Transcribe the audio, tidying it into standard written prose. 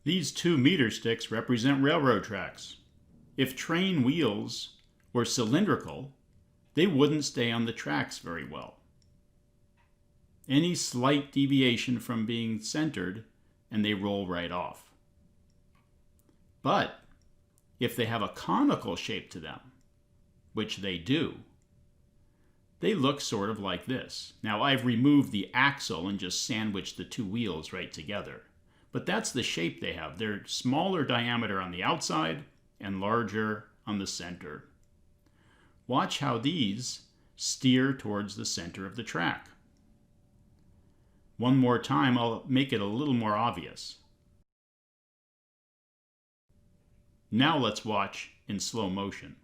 These 2-meter sticks represent railroad tracks. If train wheels were cylindrical, they wouldn't stay on the tracks very well. Any slight deviation from being centered, and they roll right off. But if they have a conical shape to them, which they do, they look sort of like this. Now I've removed the axle and just sandwiched the 2 wheels right together. But that's the shape they have. They're smaller diameter on the outside and larger on the center. Watch how these steer towards the center of the track. One more time, I'll make it a little more obvious. Now let's watch in slow motion.